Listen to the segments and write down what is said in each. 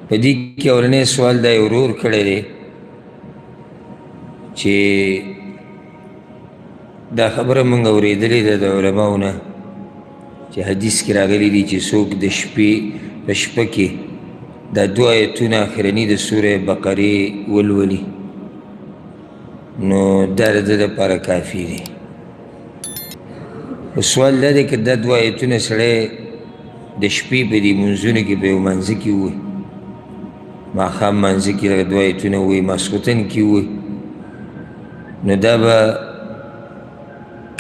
په دې کې اولنی سوال دا یې ورور کړی دی چې دا خبره موږ اورېدلې ده د علماو نه چې حدیث کې راغلی دي چې څوک د شپې په شپه کې دا 2 آیتونه اخرني د سورې بقرې ولولي نو دا د ده دپاره کافي دی. سوال دا دی که دا 2 آیتونه سړی د شپې په دې منځونو کې په یو منځه کې ووایي، ماښام منځه کې دغه 2 آیتونه ووایي، ماسخوتن کې ووایي، نو دا به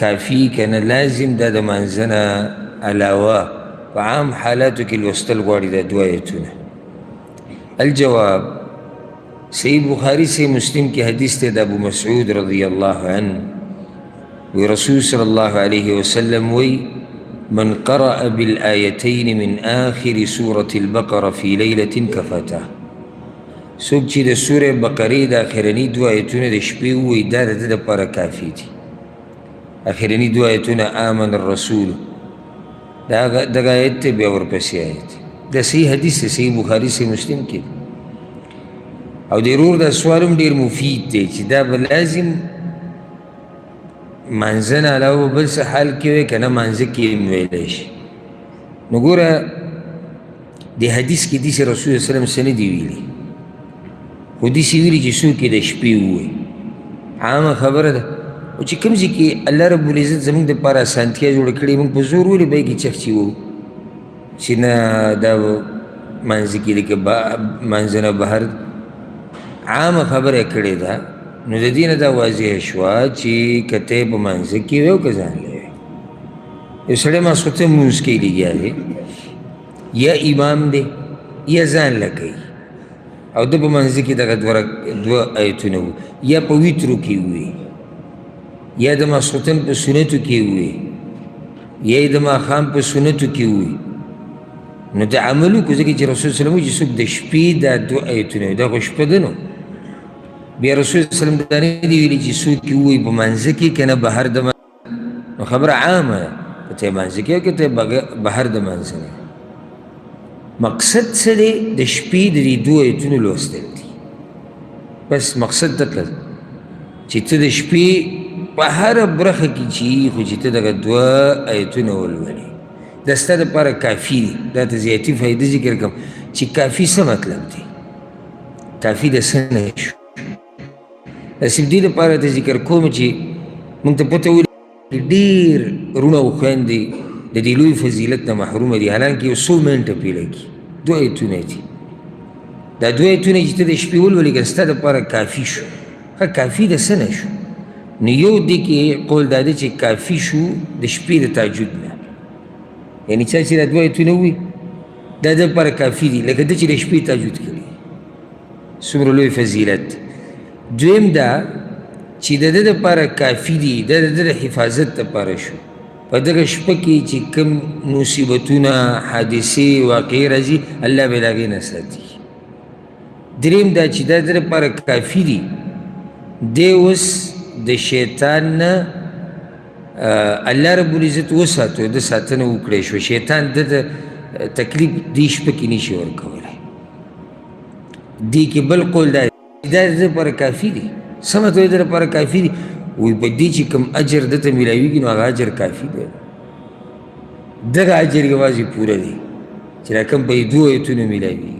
کافي که نه لازم دا د منځه نه علاوه په عام حالاتو کې لوستل غواړي دا 2 آیتونه؟ الجواب صحیح بخاری سے مسلم کی حدیث تے دا ابو مسعود رضی اللہ عنہ وی رسول صلی اللہ علیہ وسلم وی من قرأ بالآیتین من آخر سورة البقرة فی لیلة کفتا سوک چی دا سورة بقری دا آخرنی 2 آیتون دا شپی وی دا دا دا پارا کافی دی. آخرنی 2 آیتون آمن الرسول دا آیت تے بیور پسی آیت دا صحیح حدیث تے صحیح بخاری سے مسلم کی او د ورور دا سوالم ډېر مفید دی چې دا به لازم منځه نه علاوه بل څه حال کې وی که نه منځه کې هم ویلی شي. نو ګوره د حدیث کې داسې رسول وسلم څه نه دي ویلي، خو داسې ویلي چې څوک یې د شپې ووایي. عامه خبره ده او چې کوم ځای کې الله رب العزت زموږ دپاره اسانتیا جوړه کړې موږ په زور ولې به یې کې چغچي وو چې نه دا منځه کې لکه منځه نه بهر عامه خبره کړې ده. نو د دې نه دا واضح شوه چې که ته په منځه کې وی او که ځان له وی، یو سړی ماسخوتن لمونځ کوي لګیا دی، یا امام دی یا ځان له کوي او ده په منځه کې دغه 2 آیتونه وو، یا په ویترو کې ووی، یا د ماسخوتن په سنتو کې ووی، یا یې د ماښام په سنتو کې ووی، نو د عملو کو ځکه چې رسول صلی الله علیه وسلم چې څوک د شپې دا 2 آیتونه دا خو شپه ده نو بیا رسول صلی الله علیه وسلم دا نه دي ویلي چې څوک یې ووایي په منځه کې که نه بهر د نو خبره عامه ده که ته یې منځه کې او که ته یې بهر د منځه نه. مقصد څه دی؟ د شپې د دې 2 آیتونو لوستل دي، بس مقصد دغه چې ته د شپې په هره برخه کې چې خو چې ته دغه 2 آیتونه ولولې دا ستا دپاره کافي دي. دا ته زیاتي فایده ذکر کوم چې کافي څه مطلب دی، کافي د څه نه شو. صرف دې لپاره ته ذکر کوم چې موږ ته پته ولګي ډېر وروڼه او خویندې د دې لوی فضیلت نه محرومه دي، حالانکې یو څو منټه پرې لګي. 2 آیتونه دي، دا 2 آیتونه چې ته د شپې ولولې که ستا دپاره کافي شو. ښه کافي د څه نه شو؟ نو یو دې کې قول دا دی چې کافي شو د شپې د تهجد نه، یعنی چا چې دا 2 آیتونه ووایي دا د لپاره کافي دي، لکه ده چې د شپې تهجد کوي، څومره لوی فضیلت. دویم دا چې د ده دپاره کافي دي، د ده د حفاظت دپاره شو، په دغه شپه کې چې کوم مصیبتونه حادثې واقعې راځي الله به د هغې نه ساتي. دریم دا چې دا د ده دپاره کافي دي دی اوس د شیطان نه الله رب العزت وساتو، د ساتنه وکړی شو، شیطان د تکلیف دې شپه کې نشي ورکولی. دې کې بل قول دا دا د ده لپاره کافي دي. څه مطلب د ده لپاره کافي دي؟ وایي په دې چې کوم اجر دته میلاویږي نو هغه اجر کافي دی، دغه اجر یوازې پوره دی چې دا کوم په 2 آیتونو میلاویږي.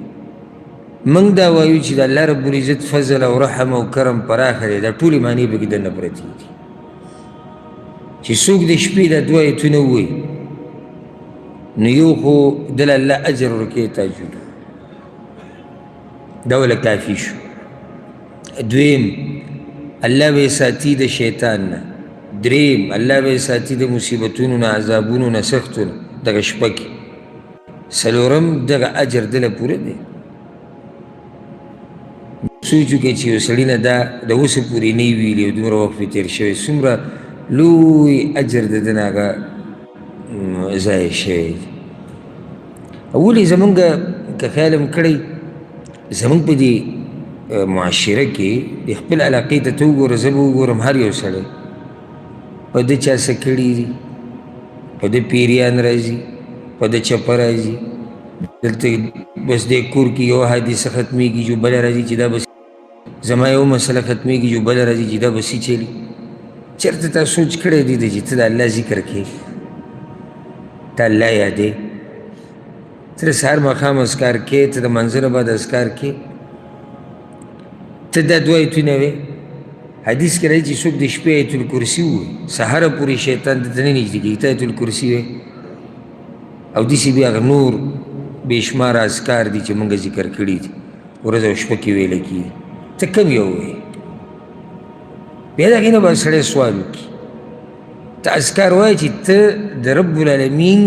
موږ دا وایو چې د الله رب العزت فضل او رحم او کرم پراخه دی، دا ټولې معنی پکې دننه پرتې دي چې څوک د شپې دا 2 آیتونه ووایي نو یو خو دله الله اجر ورکوي تهجد، دا وله کافي شو. دویم الله به یې ساتي د شیطان نه. دریم الله به یې ساتي د مصیبتونو نه، عذابونو نه، سختو نه دغه شپه کې. څلورم دغه اجر دله پوره دی. سوچ وکړئ چې یو سړي نه دا د اوسه پورې نه یې ویلي او دومره وخت پرې تېر شوی، څومره لوی اجر د ده نه هغه ضایع شوی دی. ولې زمونږ که خیال هم کړی زمونږ په دې معاشره کې د خپل علاقې ته ته وګوره، زه به وګورم هر یو سړی په ده چا څه کړي دي، په ده پیریان راځي، په ده چپه راځي، دلته بس د کور کې یو حادثه ختمیږي جو بله راځي چې دا بس زما یو مسله ختمیږي جو بله راځي چې دا بسي چلی چېرته تا سوچ کړی دی چې ته د الله ذکر کې ته الله یادې ته د سهار ماښام اذکار کې ته د منځه نه بعد اذکار کې ته دا دوه ایتونه وې حدیث کې راځي چې څوک د شپې ایت الکرسي ووایي سهاره پورې شیطان ته نه نږدې کېږي ته ایت الکرسي وې او داسې بیا هغه نور بې شماره اذکار دي چې موږ ذکر کړي دي ورځ او شپه کې ویله کېږي ته کوم یو وایې بیا د هغې نه به سړی سوال وکړي ته اذکار وایه چې ته د رب العالمین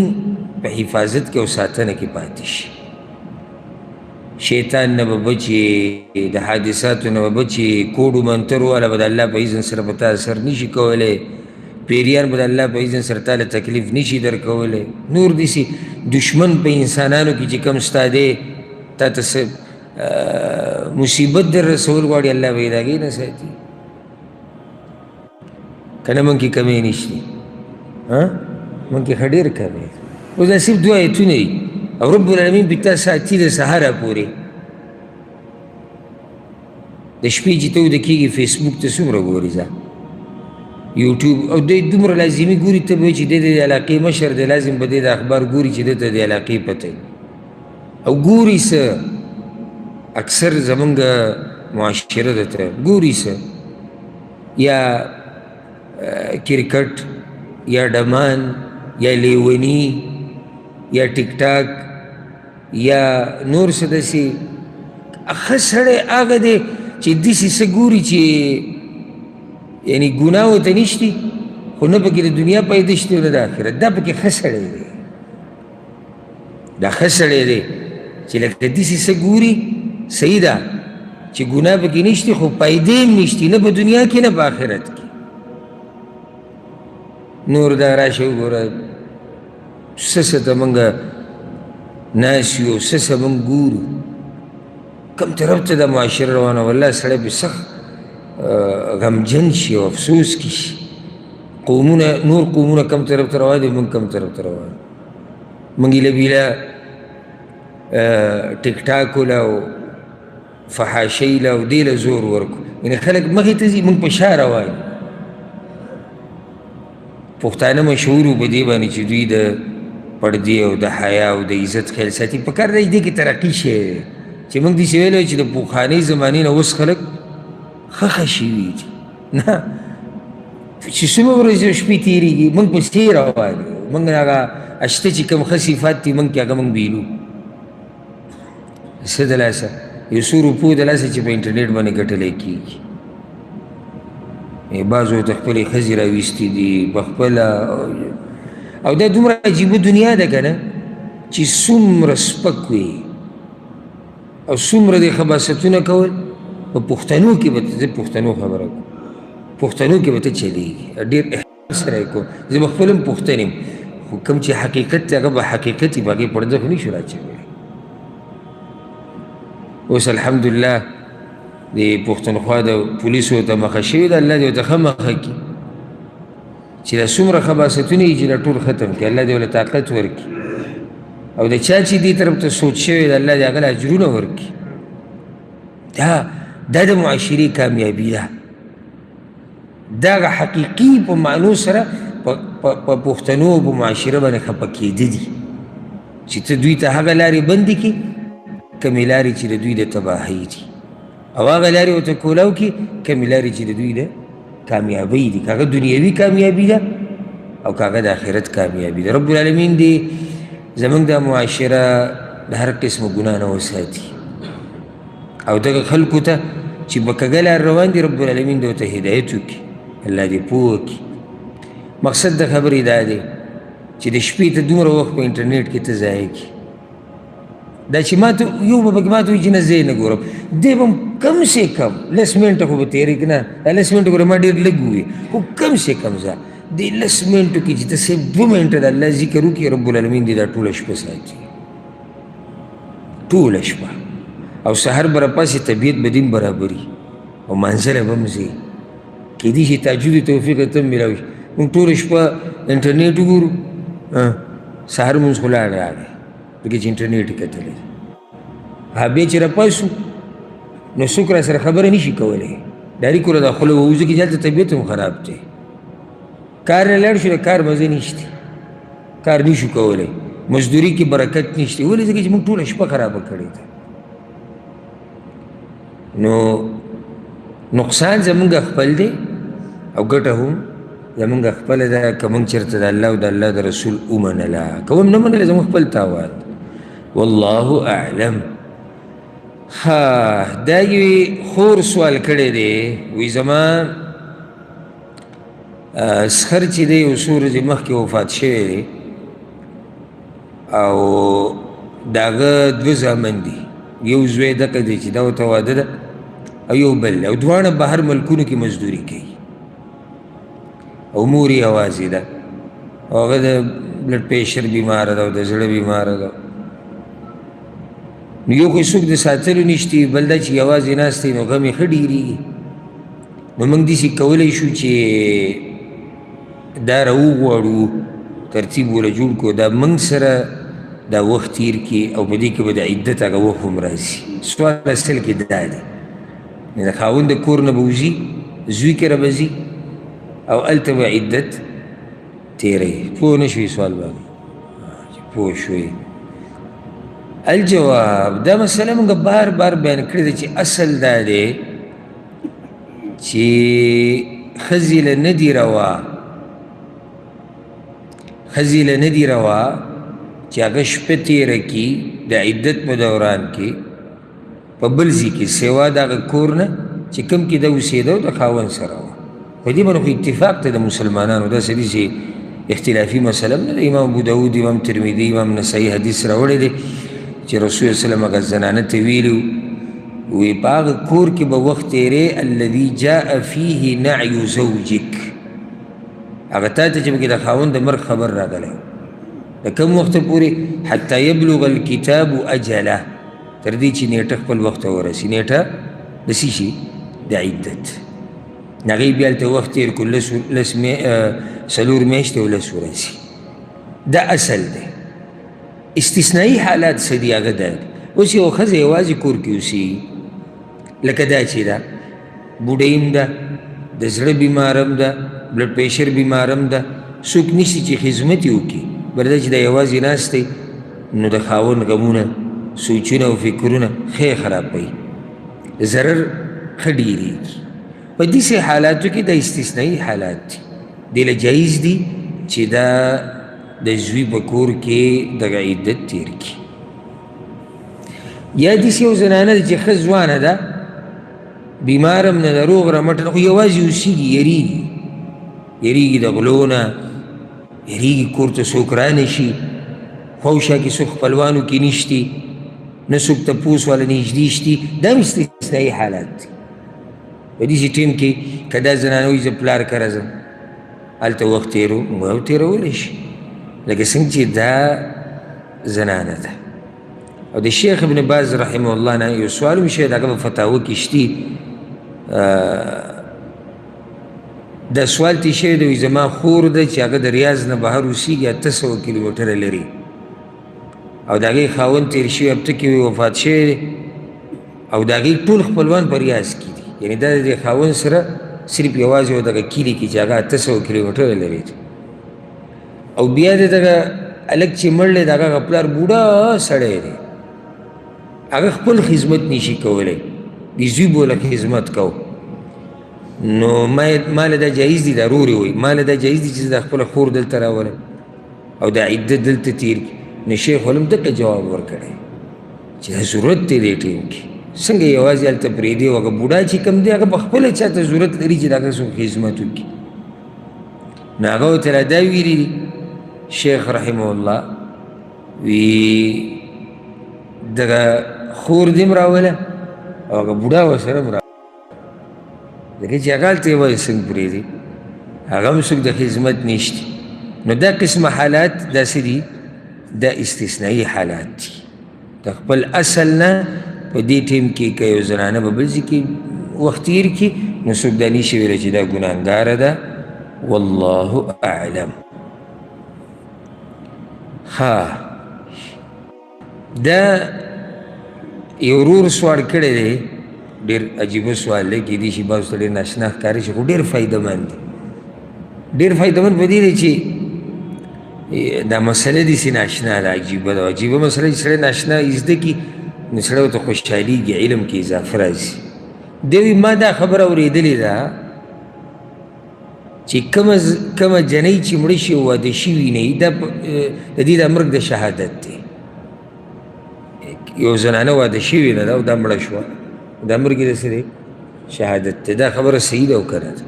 په حفاظت کې او ساتنه کې پاتې شي شیطان نه به بچې د حادثاتو نه به بچې کوډو منترو والا به د الله په اذن سره په تا اثر نشي کولی پیریان به د الله په اذن سره تا له تکلیف نشي درکولی نور داسې دشمن په انسانانو کې چې کوم ستا دی تا ته څه مصیبت در رسول غواړي الله به یې د هغې نه ساتي که نه موږ کې کمی نشته موږ کې ښه ډېر کمی اوس دا صرف دوه ایتونه دي او رب العالمین پې تا ساتي د سهاره پورې د شپې چې ته وده کېږي فیسبوک ته څومره ګورې ځه یوټیوب او دی دومره لازمي ګوري ته به چې دی د علاقې مشر دی لازم به دی د اخبار ګوري چې دی ته د علاقې پته او ګوري څه اکثر زمونږ معاشره ده ته ګوري څه یا کرکټ یا ډمان یا لیونی یا ټیک ټاک یا نور څه داسې ښه سړی هغه دی چې داسې څه ګوري چې یعنی ګناه ورته نشتي خو نه پکې د دنیا پیدا شته او نه د آخرت دا پکې ښه سړی دی دا ښه سړی دی چې لکه داسې څه ګوري صحیح ده چې ګناه پکې نشتي خو پیدې هم نشتي نه په دنیا کې نه په آخرت کې نور دا راشه وګوره څه څه ته موږ ناست یو څه څه موږ ګورو کوم طرف ته د معاشره روانه والله سړی پې سخت غمجن شي او افسوس کې شي قومونه نور قومونه کم طرف ته روان دي موږ کم طرف ته روان موږ ایله بیله ټیک ټاک له او فحاشۍ له او دې له زور ورکو یعنې خلک مخې ته ځي موږ په شا روان پښتانه مشهور وو په دې باندې چې دوی د پردې او د حیا او د عزت خیال ساتي په کار دی دې کې ترقي شوی دی چې موږ داسې ویلی چې د پخوانۍ زمانې نه اوس خلک ښه شوي دي نه چې څومره ورځې او شپې تېرېږي موږ پسې روان یو موږ هغه اشته چې کوم ښه صفات دي موږ کې هغه موږ بیلو څه د لاسه یو څو روپو د لاسه چې په انټرنېټ باندې ګټلی کېږي بعضو ته خپلې ښځې راویستې دي په خپله او دا دومره عجیبه دنیا ده که نه چې څومره سپک وي او څومره د خباستونه کول په پښتنو کې به زه پښتنو خبره کوم پښتنو کې به ته چلېږي ډېر احتیاط سره یې کوم زه به خپل هم پښتن یم خو کوم چې حقیقت دی هغه به حقیقت وي په هغې پرده خو نه شو راچولی اوس الحمدلله د پښتونخوا د پولیسو ته مخه شوې ده الله دې ورته ښه مخه کړي چې دا څومره خباستونه یي چې دا ټول ختم کړي الله دې ورله طاقت ورکړي او د چا چې دې طرف ته سوچ شوی ده الله دې هغه له اجرونه ورکړي دا د معاشرې کامیابي ده دا هغه حقیقي په معنو سره په پښتنو په معاشره باندې خفه کېده دي چې ته دوی ته هغه لارې بندې کړي کومې لارې چې د دوی د تباهۍ دي او هغه لارې ورته کولاو کړي کومې لارې چې د دوی د کامیابۍ دي که هغه دنیوي کامیابي ده او که هغه د آخرت کامیابي ده رب العالمین دې زموږ دا معاشره د هر قسمه ګناه نه وساتي او دغه خلکو ته چې په کږه لار روان دي رب العالمین دې ورته هدایت وکړي الله دې پوه کړي مقصد د خبرې دا دی چې د شپې ته دومره وخت په انټرنیټ کې ته ضایع کړي دا چې ما ته یو به پکې ما ته وایي چې نه زه یې نه ګورم دی به هم کم سے کم لس منټه خو به تېرې که نه دا لس منټه ګوره ما ډېر لږ ووي خو کم سے کم ځه دې لس منټو کې چې ته صرف 2 منټه د الله ذکر وکړي رب العالمین دې دا ټوله شپه ساتي ټوله شپه او سحر به راپاسې طبیعت به دې برابري او منزله به هم ځې کېدای شي تهجد توفیق ته هم میلاو شي موږ ټوله شپه انټرنېټ وګورو سحر مونځ خو لاړ راغی پکې چې انټرنیټ یې کتلی بیا چې راپاسو نو څوک را سره خبره نشي کولی ډایرکټ ورته خوله ووځي چې هلته طبیعت هم خراب دی کار نه لاړ شو د کار مزه نشته کار نشو کولی مزدوري کې برکت نشته ولې ځکه چې موږ ټوله شپه خرابه کړې ده نو نقصان زمونږ خپل دی او ګټه هم زمونږ خپله ده که موږ چېرته د الله او د الله د رسول ومنله که هم نه منله زموږ خپل تاوان والله اعلم ها دا یوې خور سوال کړی دی وایي زما سخر چې دی یو څو ورځې مخکې وفات شوی دی او د هغه دوه زامن دي یو زوی دغه دی چې دا ورته واده ده او یو بل او دواړه بهر ملکونو کې مزدوري کوي او مور یې یوازې ده او هغه د بلډ پریشر بیماره ده او د زړه بیماره ده نو یو خو څوک د ساتلو نشته بل دا چې یوازې ناست دی نو غم یې ښه ډېرېږي نو موږ داسې کولی شو چې دا راوغواړو ترتیب وله جوړ کړو دا موږ سره دا وخت تیر کړي او په دې کې به د عدت هغه وخت هم راځي سوال اصل کې دا دی د خاوند د کور نه به وځي زوی کې را به ځي او هلته به عدت تېروي پوه نه شوي سوال باندې پوه شوي الجواب دا مسله موږ بار بار بیان کړې ده چې اصل دا دی چې ښځې له نه دي روا ښځې له نه دي روا چې هغه شپه تېره کړي د عدت په دوران کې په بل ځای کې سوا د هغه کور نه چې کوم کې ده اوسېده او د خاوند سره وه په دې باندې خو اتفاق ته د مسلمانانو داسې دي چې اختلافي مسله هم نه ده امام ابو داود امام ترمذي امام نسایي حدیث راوړی دی چې رسول وسلم هغه زنانه ته ویلي وی په هغه کور کې به وخت تېرې الذي جاء فيه نعي زوجک هغه تا ته چې پکې د خاوند د مرګ خبر راغلی د کوم وخته پورې حتی یبلغ الکتاب اجله تر دې چې نیټه خپل وخت ته ورسي نیټه د څه شي د عدت هغې بیا هلته وخت تېر کړو څلور میاشتې او لس ورځې دا اصل دی استثنایي حالات څه دي هغه دا اوس یو ښځه یوازې کور کې اوسېږي لکه دا چې ده بوډۍ هم ده د زړه بیمار هم ده بلډ پریشر بیمار هم ده څوک نشي چې خدمت یې وکړي بل دا چې دا یوازې ناست دی نو د خاوند غمونه سوچونه او فکرونه ښه خرابوي ضرر ښه ډېرېږي په داسې حالاتو کې دا استثنایي حالات دي دې له جایز دي چې دا د زوی په کور کې دغه عدت تېر کړي یا داسې یو زنانه ده چې ښه ځوانه ده بیمار هم نه ده روغ رمټ نه خو یوازې اوسېږي یریږي د غلو نه یریږي کور ته څوک رانشي خواوشا کې څوک خپلوانو کې نشتي نه څوک تپوس والا نږدې شتي دا هم استثنایي حالات دي په داسې ټیم کې که دا زنانه وایي زه پلار کره ځم هلته وخت تېرو موږ هم تېرولی شي لکه څنګه چې دا زنانه ده او د شیخ ابن باز رحمه الله نه یو سوال هم شوی د هغه په فتاوه کې شتي دا سوال تې شوی دی وایي زما خور ده چې هغه د ریاض نه بهر اوسېږي 800 کیلومتره لري او د هغې خاوند تېر شوي هفته کې وفات شوی دی او د هغې ټول خپلوان په ریاض کې دي یعنې دا د دې خاوند سره صرف یوازې یو دغه کلي کې چې هغه 800 کیلومتره لري او بیا د دغه هلک چې مړ دی د هغه پلار بوډا سړی دی هغه خپل خدمت نشي کولی د زوی بوله خدمت کو نو ما له دا جایز دي دا رورې وایي ما له دا جایز دي چې زه د خپله خور دلته راولم او دا عدت دلته تېر کړي نو شیخ ولم دغه جواب ورکړی چې دا ضرورت دی دې ټیم کې څنګه یوازې هلته پرېږدي او هغه بوډا چې کوم دی هغه په خپله چاته ضرورت لري چې د هغه څوک خدمت وکړي نو هغه ورته را دا ویلي دي شیخ رحمه الله وی دغه خور دې هم راوله او هغه بوډا ورسره هم ځکه چې هغه هلته یوازې څنګه پرېږدي هغه هم څوک د خدمت نشته نو دا قسمه حالات داسې دي دا استثنایي حالات دي د خپل اصل نه په دې ټیم کې که یو زنانه په بل ځای کې وخت تېر کړي نو څوک دا نشي ویلی چې دا ګناهګاره ده والله اعلم ها دا یو ورور سوال کړی دی، ډېر عجیبه سوال دی، کیدای شي بعضو ته ډېر ناشنا ښکاري شي، خو ډېر فایدهمند دی. ډېر فایدهمند په دې دی چې دا مسله داسې ناشنا ده، عجیبه ده. عجیبه مسله چې سړی ناشنا زده کړي نو سړی ورته خوشحالېږي، علم کې اضافه راځي. دی وایي ما دا خبره اورېدلې ده چې کومه جنۍ چې مړه شي او واده شوي نه وي، د دې دا مرګ د شهادت دی. یو زنانه واده شوې نه ده او دا مړه شوه، دا مرګ یې د څه دی؟ شهادت دی. دا خبره صحیح ده او که نه ده؟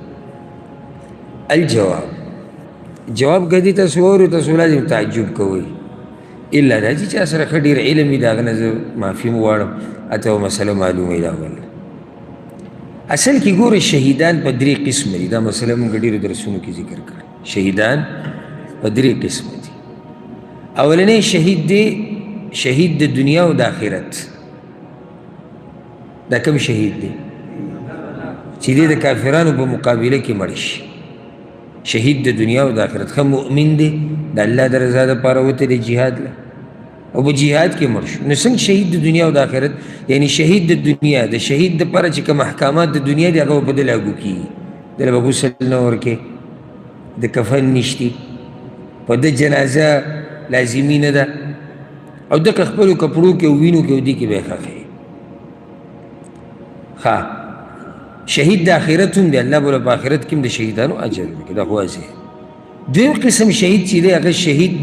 جواب که دې تاسو واورئ تاسو لازم تعجب کوئ، الا دا چې چا سره ښه ډېر علم وي د هغه نه زه معافي غواړم، اته مسله معلومه وي دا بل. اصل کې ګوره شهیدان په درې قسمه دي، دا مسله مونږ ډېرو درسونو کې ذکر کړه. شهیدان په درې قسمه دي. اولنی شهید دی شهید د دنیا او د آخرت. دا کوم شهید دی؟ چې دی د کافرانو په مقابله کې مړ شي. شهید د دنیا او د آخرت. ښه مؤمن دی، د الله د رضا دپاره وتلی جهاد له او په جهاد کې مړ شو. نو څنګه شهید د دنیا او د آخرت؟ یعنی شهید د دنیا، د شهید دپاره چې کوم احکامات د دنیا دي هغه به په ده لاګو کېږي. دله به غسل نه ورکې، د کفن نشتی، په ده جنازه لازمي نه ده، او دغه خپلو کپړو کې او وینو کې او دې کې به یې ښخوي. ښه شهید د آخرت هم دی، الله به په آخرت کې هم د شهیدانو اجر ورکړي، دا خو واضح. دویم قسم شهید چې دی هغه شهید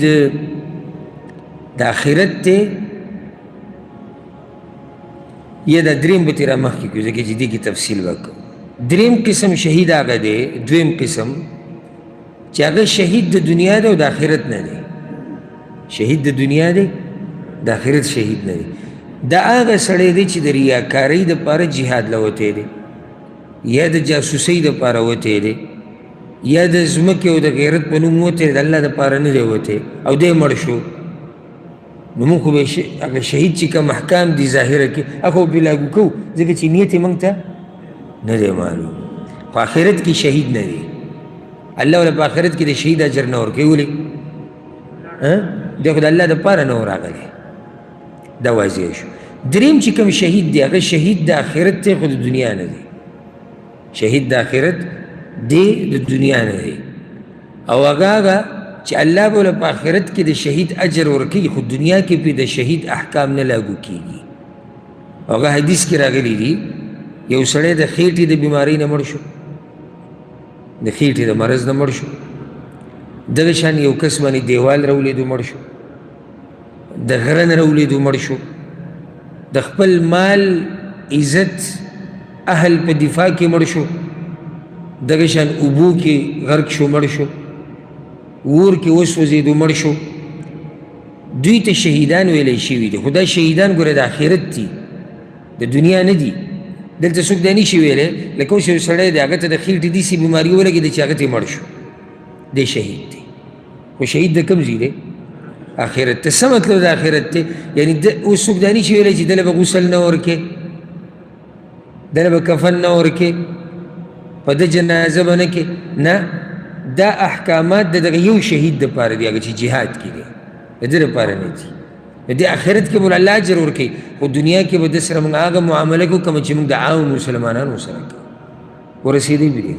د آخرت دی، یا د دریم به تېره مخکې کړو ځکه چې دې کې تفصیل به کوو. دریم قسم شهید هغه دی، دویم قسم چې هغه شهید د دنیا دی او د آخرت نه دی. شهید د دنیا دی، د آخرت شهید نه دی. دا هغه سړی دی چې د ریاکارۍ دپاره جهاد له وتی دی، یا د جاسوسۍ دپاره وتی دی، یا د ځمکې او د غیرت په نوم وتی دی، د الله دپاره نه دی وتی او دی مړ شو. نو موږ خو به هغه شهید چې کوم احکام دي ظاهره کې هغه خو پرې لاګو کوو ځکه چې نیت یې موږ ته نه دی معلوم. خو آخرت کې شهید نه دی، الله ولا په آخرت کې د شهید اجر نه ورکوي. ولې؟ دی خو د الله دپاره نه و راغلی، دا واضح شو. دریم چې کوم شهید دی هغه شهید د آخرت دی خو د دنیا نه دی. شهید د آخرت دی، د دنیا نه دی. او هغه چې الله به په آخرت کې د شهید اجر ورکوي خو دنیا کې پرې د شهید احکام نه لاګو کېږي. هغه حدیث کې راغلی دي یو سړی د خېټې د بیمارۍ نه مړ شو، د خېټې د مرض نه مړ شو. دغه شان یو کس باندې دیوال راولیدو مړ شو، د غره نه راولیدو مړ شو، د خپل مال عزت اهل په دفاع کې مړ شو، دغه شان اوبو کې غرق شو مړ شو، اور کې وسوځېدو مړ شو. دوی ته شهیدان ویلی شوي دي، خو دا شهیدان ګوره د آخرت دي، د دنیا نه دي. دلته څوک دا نشي ویلی لکه اوس یو سړی دی هغه ته د خېټې داسې بیماري ولګېده چې هغه ته مړ شو، دی شهید دی. خو شهید د کوم ځای دی؟ آخرت ته. څه مطلب د آخرت دی؟ یعنی اوس څوک دا نشي ویلی چې دله به غسل نه ورکې، دله به کفن نه ورکې، په ده جنازه به نه کې. نه، دا احکامات د دغه یو شهید دپاره دي هغه چې جهاد کې دی، د ده دپاره نه دي. د دې آخرت کې به الله اجر ورکوي خو دنیا کې به د سره موږ هغه معامله کوو کومه چې موږ د عام مسلمانانو سره کوو. ورسېدی به دي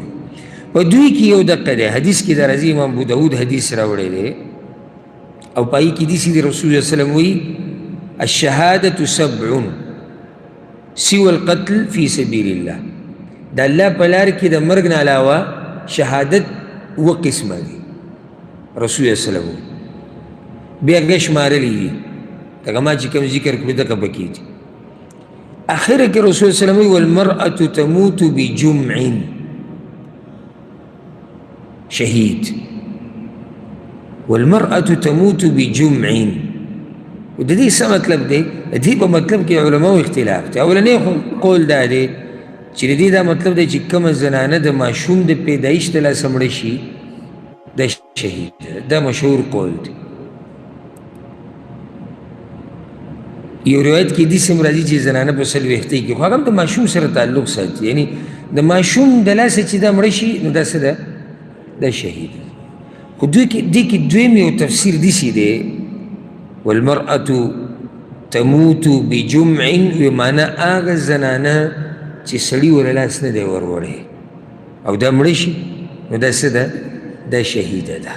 په دوی کې یو دقه دی. حدیث کې دا راځي، امام ابو داود حدیث راوړی دی او پای کې داسې دی رسول الله وسلم وایي الشهادة 7 سوى القتل في سبيل الله. د الله په لار کې د مرګ نه علاوه شهادت 7 قسمه دي. رسول الله وسلم بیا هغه شمارلی دي، دغه ما چې کوم ذکر کړو دغه پکې دي. اخره کې رسول الله وسلم وایي والمرأة تموت بجمع. شهید والمرأة تموت بجمع. و د دې څه مطلب دی؟ د دې په مطلب کې علماو اختلاف دی. اولنی قول دا دی چې د دې دا مطلب دی چې کومه زنانه د ماشوم د پیدایښت له لاسه مړه شي د شهید، دا مشهور قول دی. یو روایت کې داسې هم راځي چې زنانه په 40 کې، خو هغه هم د ماشوم سره تعلق ساتي، یعنی د ماشوم د لاسه چې دا مړه شي نو دا څه ده؟ دا شهید. خو دې کې دویم یو تفسیر داسې دی والمرأة تموتو بجمع وی مانا آغا زنانه چی سړی ولا لاس نه دی وروړی او دا مړه شي نو دا څه ده دا شهیده ده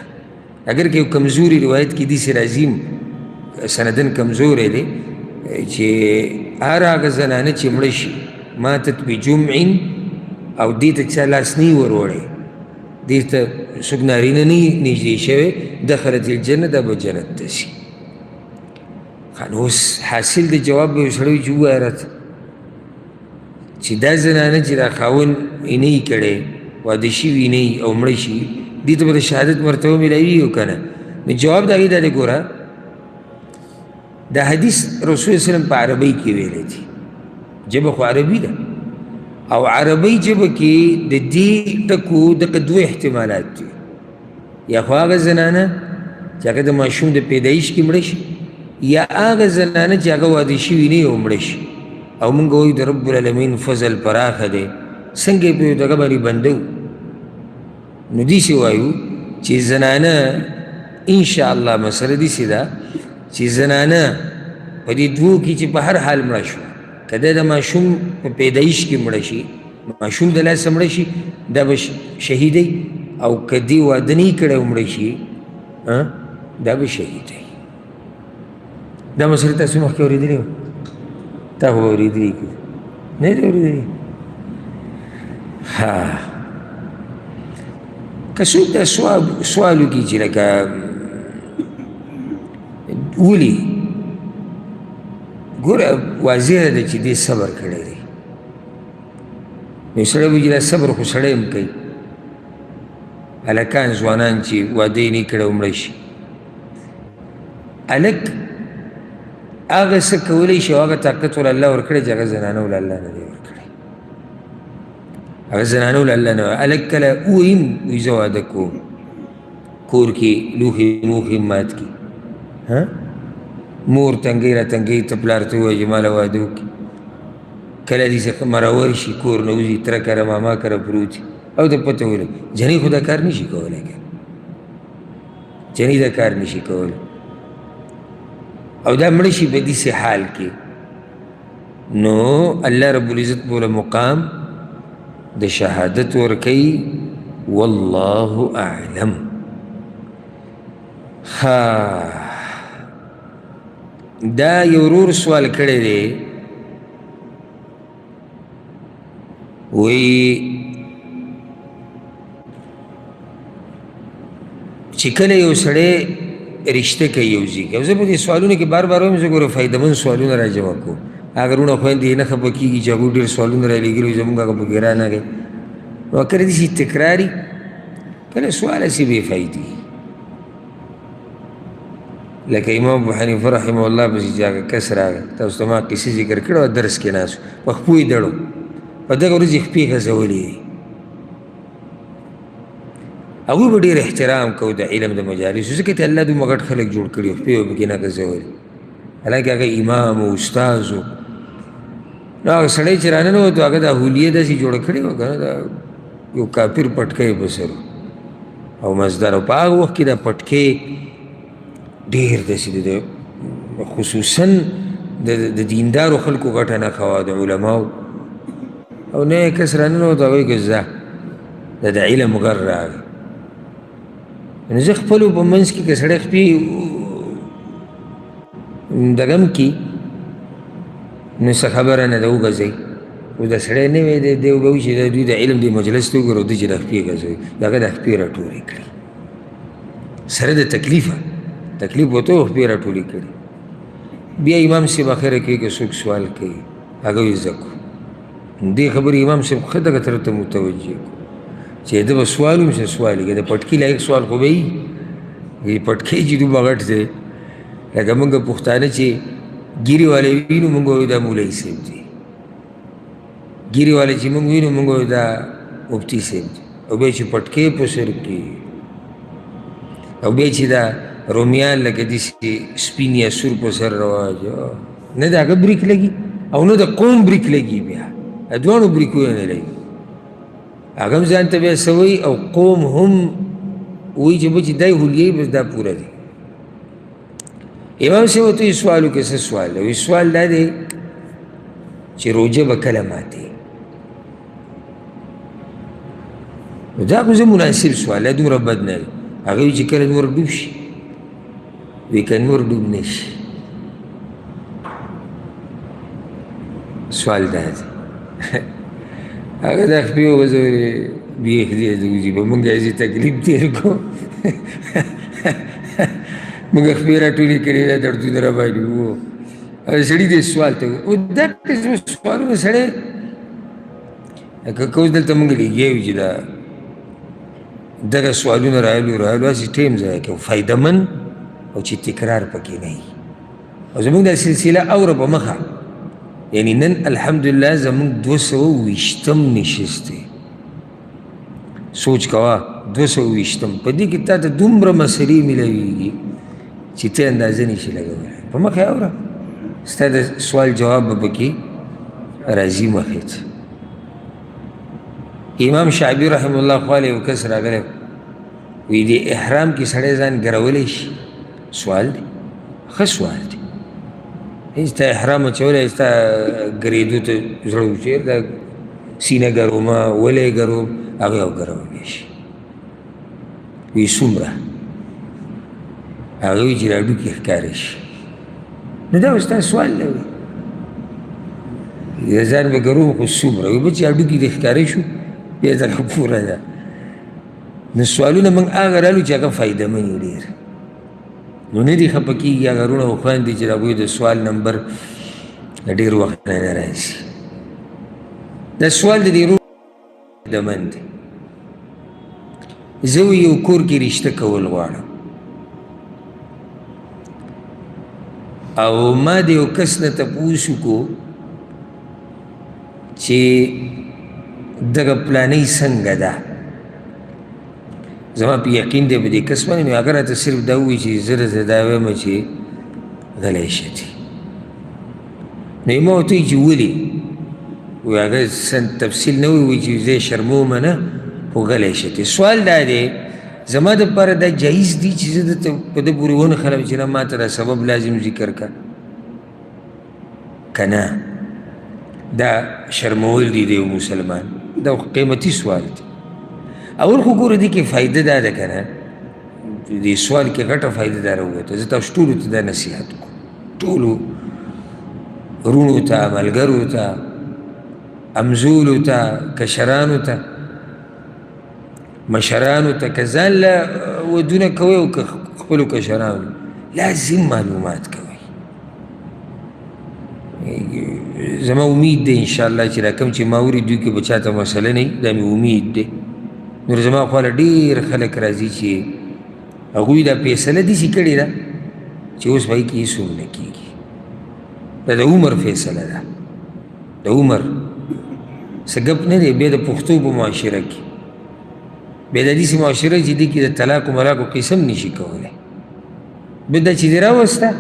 اگر که یو کمزوری روایت کې داسې راځي سندن کمزوری دی چې هر هغه زنانه چې مړه شي ماتت بجمع او دې ته چا لاس نه وي وروړی دې ته څوک نارینه نه وي نږدې شوی دخلت الجنه دا به جنت ته شي نو اوس حاصل د جواب به یو سړی چې ووایه راته چې دا زنانه چې دا خاوند یې نه وي کړی واده شوي نه وي او مړه شي دې ته به د شهادت مرتبه میلاوي او که نه نو جواب د هغې دا دی ګوره دا حدیث رسول وسلم په عربۍ کې ویلی دی ژبه خو عربي ده او عربۍ ژبه کې د دې ټکو دغه دوه احتمالات دي یا خو هغه زنانه چې هغه د ماشوم د پیدایش کې مړه شي یا هغه زنانه چې هغه واده شوي نه او مړه شي او مونږ وایو د رب العالمین فضل پراخه دی څنګه یې په یو دغه باندې بندو نو داسې وایو چې زنانه انشاءالله مسله داسې ده چې زنانه په دې دوو کې چې په هر حال مړه شو که د ماشوم په پیدایش کې مړه شي ماشوم د لاسه مړه شي دا به شهیدی او که دې واده نه یې کړی او مړه شي دا به شهیدی دا مسله تاسو مخکې اورېدلې وه تا خو به اورېدلې نه دې اورېدلې که څوک دا سوال وکړي چې لکه ولې ګوره واضح ده چې دې صبر کړی دی نو سړی وایي چې دا صبر خو سړی هم کوي هلکان ځوانان چې واده یې نه کړی او مړه شي هلک هغه څه کولی شي او هغه طاقت ول الله ورکړی چې هغه زنانه ول الله نه دی ورکړی هغه زنانه ول الله نه هلک کله وویم وایي زه واده کوم کور کې لوښي موښي مات کړي مور تنګۍ را تنګۍ ته پلار ته ووایي چې ماله واده وکړي کله داسې مرور شي کور نه وځي تره کره ماما کره پروت او ته پته ولګي جنۍ خو دا کار نشي کولی جنۍ دا کار نشي کولی او دا مړه شي په داسې حال کې نو الله رب العزت بوله مقام د شهادت ورکوي والله اعلم دا یو ورور سوال کړی دی وی چې کله یو سړی رشته کوي یو ځای کې او زه په دې سوالونو کې بار بار وایم زه ګوره فایدهمند سوالونه را جمع کوم هغه وروڼه خویندې یې نه خفه کېږي چې هغوی ډېر سوالونه را لېږلي زموږ هغه پکې رانغی نو کله داسې تکراري کله سوال هسې بې فایدې لکه امام ابو حنیفه رحمه الله پسې چې هغه کس راغی تاسو ته ما قصې ذکر کړی وه درس کې ناست په خپو یې دړو په دغه ورځ یې خپې غځولې وي هغوی به ډېر احترام کوو د علم د مجالسو ځکه چې الله دومره غټ خلک جوړ کړي خپې به پکې نه غځولې حالانکې هغه امام و استاذ و نو هغه سړی چې راننوتو هغه دا حولیه داسې جوړه کړې وه که نه دا یو کافر پټکی په سر او مزدار او په هغه وخت کې دا پټکی ډېر داسې د خصوصا د دیندارو خلکو غټه نښه وه د علماو او نه یې کس راننوتو هغه وایي که زه د علم غر راغی نو زه خپلو په منځ کې که سړی خپې دغم کې نو څه خبره نه ده وګرځئ خو د سړی نه وی دی به وایي چې دوی د علم د مجلس ته وګورو دوی چې د خپې ګرځوي د هغه د خپې راټولې کړي سره د تکلیفه تکلیف ورته و خپې راټولې کړي بیا امام صاحب اخره کې که څوک سوال کوي هغه وایي زه کوم دې خبرې امام صاحب ښه دغه طرف ته متوجه کړو چې ده به سوال هم څه سوال یې د پټکي لایق سوال خو به وي پټکی چې دومره غټ دی لکه موږ پښتانه چې ګیرې والی وي نو موږ وایو دا مولوي صاحب دی ګیرې والی چې موږ وي نو موږ وایو دا مفتي صاحب دی او بیا چې پټکی په سر کې او بیا چې دا رومیان لکه داسې سپین یا سور په سر رواج نه د هغه بریک لګي او نه د قوم بریک لګي بیا دواړو بریکونه نه لګي هغه هم ځان ته بیا څه وایي او قوم هم وایي چې بچې دا یې حلیې بس دا پوره دی امام صاحب ورته یې سوال وکړ څه سوال دی؟ سوال دا دی چې روژه به کله ماتې؟ نو دا خو زه مناسب سوال دی، دومره بد نه دی. هغه وایي چې کله نور ډوب شي، وایي که نور ډوب نه شي. سوال دا دی هغه دا خپې وغځولې بیا خدای ته وځي به مونږ یې تکلیف تېر کړو مونږ خپې راټولې کړې دا دردونه راباندې وو. سړي دې سوال ته او دا قسم سوالونه سړی که اوس دلته مونږ لګیا چې دا دغه سوالونه راغلو هسې ټایم ضایع کوو، فایدهمند او چې تکرار پکې نه وي. او زمونږ دا سلسله اوره په مخه، یعنی نن الحمدلله زمونږ 220م نشست دی. سوچ کوه 220م، په دې کې تا ته دومره مسلې میلاویږي چې ته اندازه نشي لګولی. په مخې اوره، ستا د سوال جواب به پکې راځي مخې ته. امام شعبي رحمه الله خواله یو کس راغلی، وی د احرام کې سړی ځان ګرولی شي؟ سوال دی، ښه سوال دی. ستا احرام اچولی، ستا ګرېدو ته زړه وچیر، دا سینه ګرومه ولی ګروم، هغه یو ګرولی شي. وی څومره؟ هغه وی چې دا ډوکې ښکاره شي. نو دا ستا سوال دی، ځان به ګروم خو څومره؟ وی بچې دا ډوکې دې ښکاره شو بیا دا پوره ده. نو سوالونه موږ هغه رالو چې هغه فایدهمند وي ډېر. نو نه دي خفه کېږي هغه وروڼه او خویندې چې د هغوی د سوال نمبر ډېر وخت نه راځي. دا سوال د دې فایدهمند دی. زه یو کور کې رشته کول غواړم او ما د یو کس نه تپوس وکړو چې دغه پلانۍ څنګه ده، زما په یقین دی به دې کس باندې. نو هغه راته صرف دا ووایي چې زه درته دا وایم چې غلی شتې. نو ما ورته وایي چې ولې؟ وایي هغه تفصیل نه وایي چې زه یې شرمومه نه، خو غلی شتې. سوال دا دی زما دپاره دا جایز دي چې زه درته په ده پورې ونښلم چې نه ما ته دا سبب لازم ذکر که که نه؟ دا شرمول دي د یو مسلمان. دا قیمتي سوال دی. اول خو ګوره دې کې فایده دا ده که نه، دې سوال کې غټه فایده دا راووته. زه تاسو ټولو ته دا نصیحت کوم، ټولو وروڼو ته، ملګرو ته، امزولو ته، کشرانو ته، مشرانو ته، که ځان له ودونه کوئ او که خپلو کشرانو، لازم معلومات کوئ. زما امید دی انشاءالله چې را کوم چې ما اوري دوی کې به چاته مسله نه وي، دا مې امید دی. نور زما خواله ډېر خلک راځي چې هغوی دا فیصله داسې کړې ده چې اوس به هغې کې هېڅ هم نه کېږي. دا د عمر فیصله ده، د عمر څه ګپ نه دی. بیا د پښتو په معاشره کې، بیا د داسې معاشره چې دې کې د طلاق و ملاقو قسم نشي کولی. بیا دا چې دې راوسته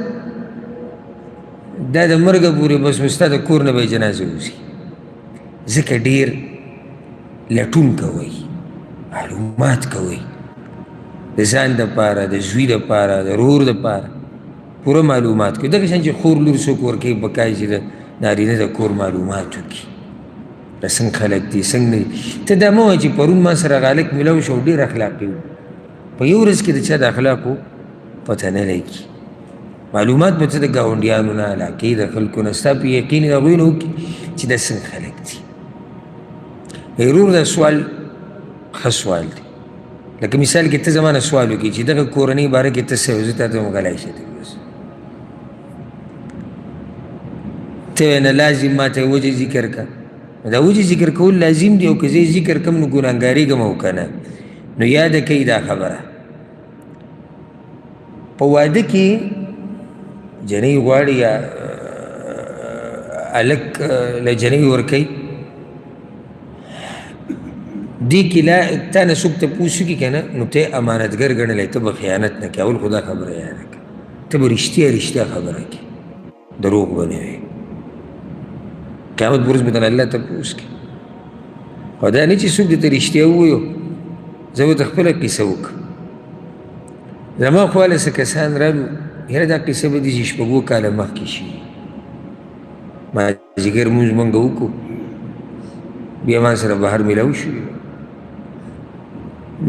دا د مرګه پورې بس ستا د کور نه به یې جنازه وځي. ځکه ډېر لټون کوئ، معلومات کوئ، د ځان دپاره، د زوی دپاره، د رور دپاره پوره معلومات کوئ. دغه شان چې خور لور څوک ورکوي پکار چې د نارینه د کور معلومات وکړي، دا څنګه خلک دي څنګه نه دي. ته دا مه وایه چې پرون ما سره غالک میلاو شو او ډېر اخلاقي و، په یو ورځ کې د چا د اخلاقو پته نه لګي. معلومات به ته د ګاونډیانو نه، علاقې د خلکو نه، ستا په یقین د هغوی نه وکړي چې دا څنګه خلک دي. ضرور دا سوال ښه سوال دی. لکه مثال کې ته زما نه سوال وکړي چې دغه کورنۍ باره کې ته څه وایې، زه تا ته وایم غلی شه ته بس. ته وایې نه لازم ما ته وجه ذکر که. دا وجه ذکر کول لازم دی، او که زه ذکر کم نو ګناهګارېږم او که نه. نو یاده کوي دا خبره، په واده کې جنۍ غواړي یا هلک له جنۍ ورکوي، دې کې لا تا نه څوک تپوس وکړي که نه، نو ته امانتګر ګڼلی، ته به خیانت نه کوې. اول خو دا خبره یاده کړه، ته به رښتیا خبره کوې، دروغ به نه وایې. قیامت په ورځ به تر الله تپوس کوي. او دا نه چې څوک درته رښتیا ووایو، زه به ته خپله قصه وکړم. زما خواله څه کسان رالو یاره دا قصه به داسې شپږو کاله مخکې شي مازدیګر مونځ مونږ وکړو بیا ما سره بهر میلاو شو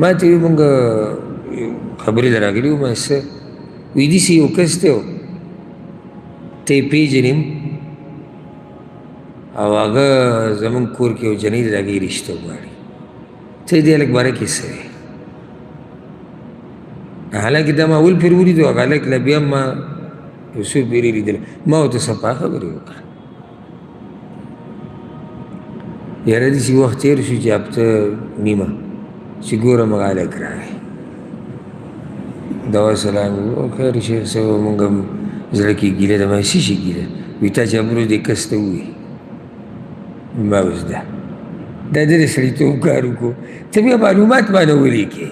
ما ته وی مونږ خبرې له راغلي وو ما څه وی داسې یو کس دی ته یې پېژنې او هغه زمونږ کور کې یو جنۍ دی د هغې رشته غواړي ته یې دې هلک باره کې څه دی حالانکې دا ما اول پېر ولیدو هغه هلک لا بیا ما یو څو پېرې لیدلی ما ورته صفا خبرې وکړه یاره داسې وخت تېر شو چې هفته نیمه چې ګورم هغه هلک راغی دوا سلام خیر شیخ صاحب مونږ هم زړه کې ګیله ده ما څه شي ګیله وي تا چې ابرو دې کس ته ووایي ما اوس دا د سړیتوب کار وکړو ته بیا معلومات مانه ولیکې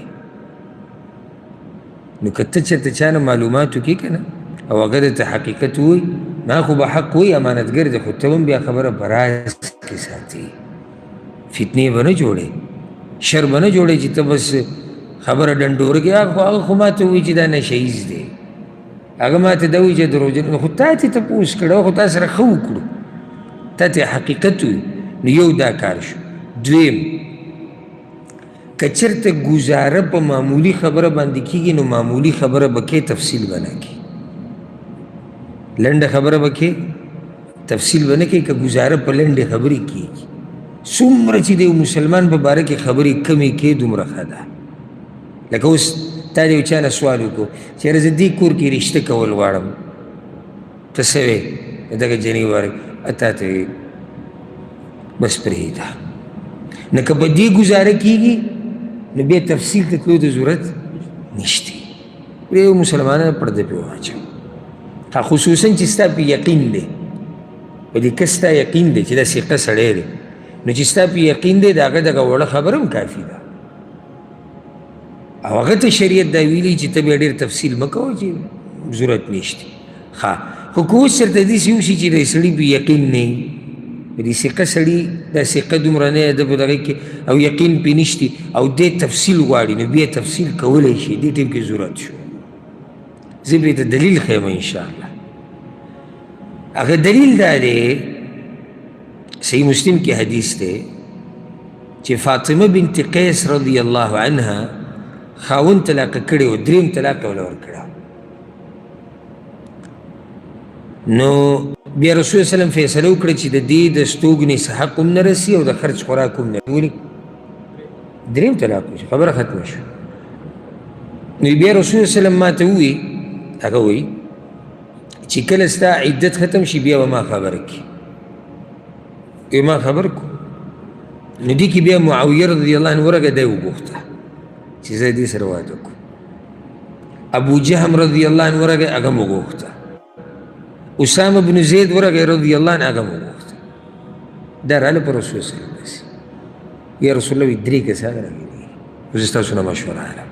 نو که ته چېرته چا نه معلومات وکړې که نه او هغه درته حقیقت ووایي ما خو به حق وایي امانتګر دی خو ته هم بیا خبره په راز کې ساتې فتنې به نه جوړې شر به نه جوړې چې ته بس خبره ډنډوره کې هغه خو ما ته وایي چې دا نشهیز دی هغه ما ته دا وایي چې دروغجن خو تا ته تپوس کړه خو تا سره ښه وکړو تا ته حقیقت وي نو یو دا کار شو دویم که چېرته ګزاره په معمولي خبره باندې کېږي نو معمولي خبره به کې تفصیل به نه کړي لنډه خبره به کې تفصیل به نه کوي که ګزاره په لنډې خبرې کېږي څومره چې د یو مسلمان په باره کې خبرې کمې کې دومره ښه ده لکه اوس تا د یو چا نه سوال وکړو چې یاره زه دې کور کې رشته کول غواړم ته څه وې دغه جنۍ وارک تا ته بس پرېږده نه که په دې ګزاره کېږي نو بیا تفصیل ته تلو د ضرورت نشته پرې یو مسلمانانو پرده پرې واچوه خصوصا چې ستا په یقین دی په دې کس ستا یقین دی چې دا ثقه سړی دی نو چې ستا په یقین دی د هغه دغه وړه خبره هم کافي ده او هغه ته شریعت دا ویلي چې ته بیا ډېر تفصیل مه کوه چې ضرورت نشته ښه خو که اوس چېرته داسې وشي چې د سړي په یقین نه وي په دې ثقه سړي دا ثقه دومره نه ده په دغه کې او یقین پرې نشته او دې تفصیل غواړي نو بیا تفصیل کولی شي دې ټیم کې ضرورت شو زه به ته دلیل ښیم انشاءالله هغه دلیل دا دی صحیح مسلم کې حدیث دی چې فاطمه بنت قیس رضی الله عنها خاوند طلاقه کړی و دریم طلاق یې وله ورکړی نو بیا رسول وسلم فیصله وکړه چې د دې د ستوګنې څه حق هم نه رسي او د خرج خوراک هم نه ولې دریم طلاق وشو خبره ختمه شو نو بیا رسول وسلم ما ته ووایي هغه وایي چې کله ستا عدت ختم شي بیا به ما خبره کړي ما خبر کو نو دې کې بیا معاویه رضی الله عنه ورغه دی وغوښته چې زه دې سره واده کوم ابو جهم رضی الله عنه ورغه هغه م وغوښته اسامه بن زید ورغه رضی الله عنه هغه م وغوښته دا راله پر رسول صلی الله علیه وسلم یا رسول الله درې کسان راغلي زه ستاسو نه مشوره اخلم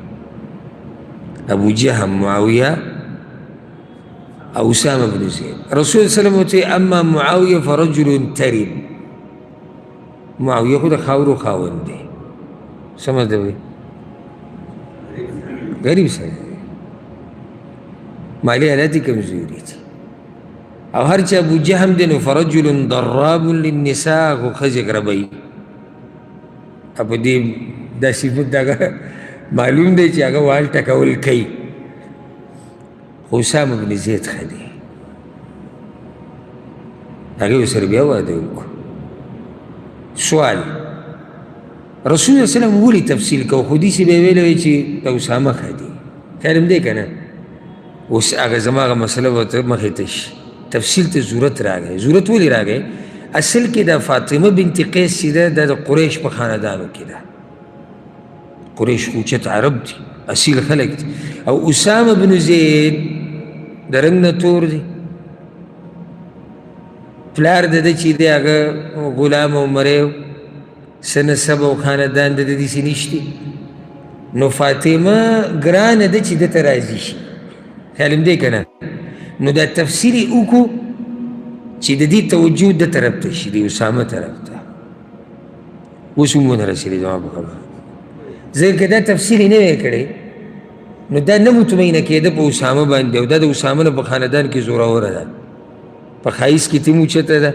ابو جهم معاویه او اسامه بن زید رسول صلی الله علیه وسلم ته اما معاویه فرجل ترب معاویه خو د خاورو خاوند دی څه مطلب دی غریب سړی مالي حالاتي کمزوري دي او هر چا ابو جهم دی نو فرجل ضراب للنساء خو ښځې ګربوي په دې دا صفت دغه معلوم دی چې هغه وال ټکول کوي خو اسامه بن زید ښه دی هغې ورسره بیا واده وکړو سوال رسول الله وسلم ولې تفصیل کو خو داسې به یې ویلی وی چې د اسامه ښه دی خیر هم دی که نه اوس هغه زما هغه مسله به ورته مخې ته شي تفصیل ته ضرورت راغی ضرورت ولې راغی اصل کې دا فاطمه بنت قیس چې ده دا د قریش په خاندانو کې ده قریش خوچت عرب دي اصیل خلک دي او اسامه بن زید د رنګ نه تور دی پلار د ده چې دی هغه غلام او مری څه نسب او خاندان د ده داسې نشتي نو فاطمه ګرانه ده چې ده ته راضي شي خیال هم دی که نه نو دا تفسیر یې وکړو چې د دې توجه ده طرف ته شي د اسامه طرف ته اوس هم ونه رسېدې زما په خبره ځکه که دا تفسیر یې نه وی کړی نو دا نه مطمئنه کېده په اسامه باندې او دا د اسامه نه په خاندان کې زوروره ده، په ښایست کې تیم اوچته ده،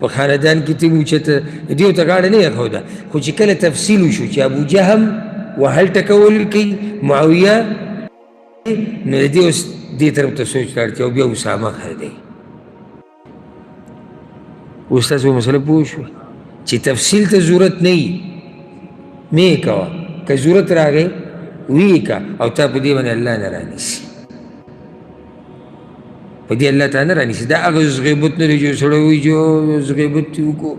په خاندان کې تیم اوچته ده، دې ورته غاړه نه ایښوده. خو چې کله تفصیل وشو چې ابو جهم وهل ټکول کوي معاویه، نو د دې اوس دې طرف ته سوچ ته اړتیا او بیا اسامه ښه دی. اوس تاسو په مسله پوه شوئ چې تفصیل ته ضرورت نه وي مې یې کوه، که ضرورت راغی ویې که او تا په دې باندې الله نه رانیسي، په دې الله تعالی نه رانیسي. دا هغه غیبت نه دی چې سړی وایي چې غیبت دې وکړو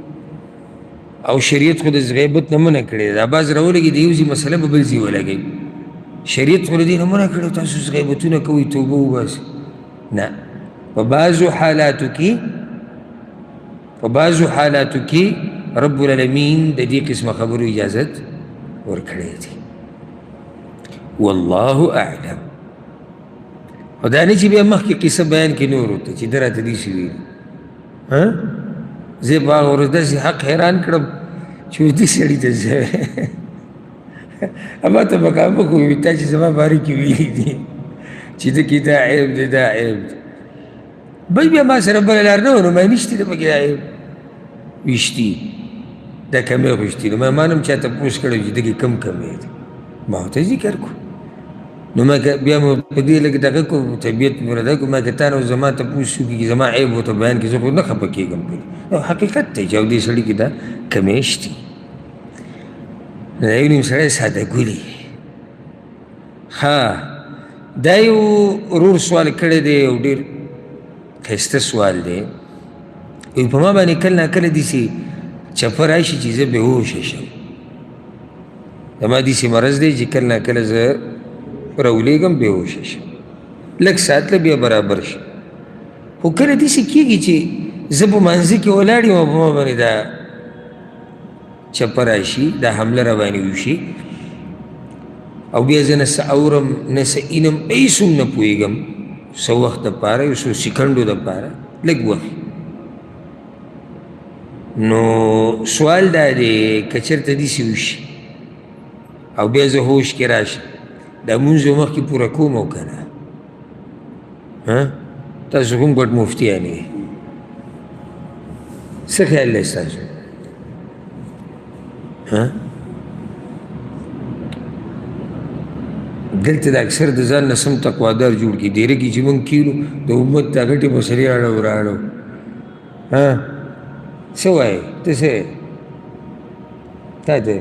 او شریعت خو د غیبت نه منع کړې ده. بعض راولګي د یو ځای مسله په بل ځای ولګوي، شریعت خو د دې نه منع کړې تاسو غیبتونه کوئ توبه وباسئ. نه، په بعضو حالاتو کې رب العالمین د دې قسمه خبرو اجازت ورکړی دی. والله اعلم. او دا نه چې بیا مخکې قصه بیان کې نور ورته چې ده راته داسې ویلي، زه په هغه ورځ داسې حق حیران کړم چې وایي دې سړي ته زه اما ته مخامخ ووایي تا چې زما باره کې ویلي دي چې ده کې دا عیب دی دا عیب دی. بل بیا ما سره بله لار نه وه، نو ما نشته ده پکې دا عیب ویشتي دا کمی خوشتي. نو ما هم چا تپوس کړی چې دغې کم کمی دی، ما ورته ذکر کړو. نو ما بیا مو په دې لږ دغه کړو، طبیعت مې ورته کړو، ما که تا نه زما تپوس وکړي زما عیب ورته بیان کړي، زه خو نه خفه کېږم پرې. نو حقیقت دی چې او دې سړي کې دا کمی شتي. دا یو نیم سړی ساده ګولي. ها دا یو ورور سوال کړی دی او ډېر ښایسته سوال دی. وایي په ما باندې کله ناکله داسې چپه راشي چې زه بېهوشه شم. زما داسې مرض دی چې کله ناکله زه راولېږم بېهوشه شم، لږ ساعت له بیا برابر شم. خو کله داسې کېږي چې زه په مانځه کې ولاړ یم او په ما باندې دا چپه راشي، دا حمله راباندې وشي او بیا زه نه څه اورم نه څه اینم، هېڅ هم نه پوهېږم څه وخت دپاره، یو څو سیکنډو دپاره، لږ وخت. نو سوال دا دی که چېرته داسې وشي او بیا زه هوش کې راشم، دا مونځ یې مخکې پوره کوم او که نه؟ تاسو کوم ګډ مفتیان یې، څه خیال دی ستاسو؟ دلته د اکثر د ځان نه سم تقوادار جوړ کړي، ډېره کې چې موږ کینو د امت دا غټې مسلې راړو. څه وایې ته؟ څه تا ته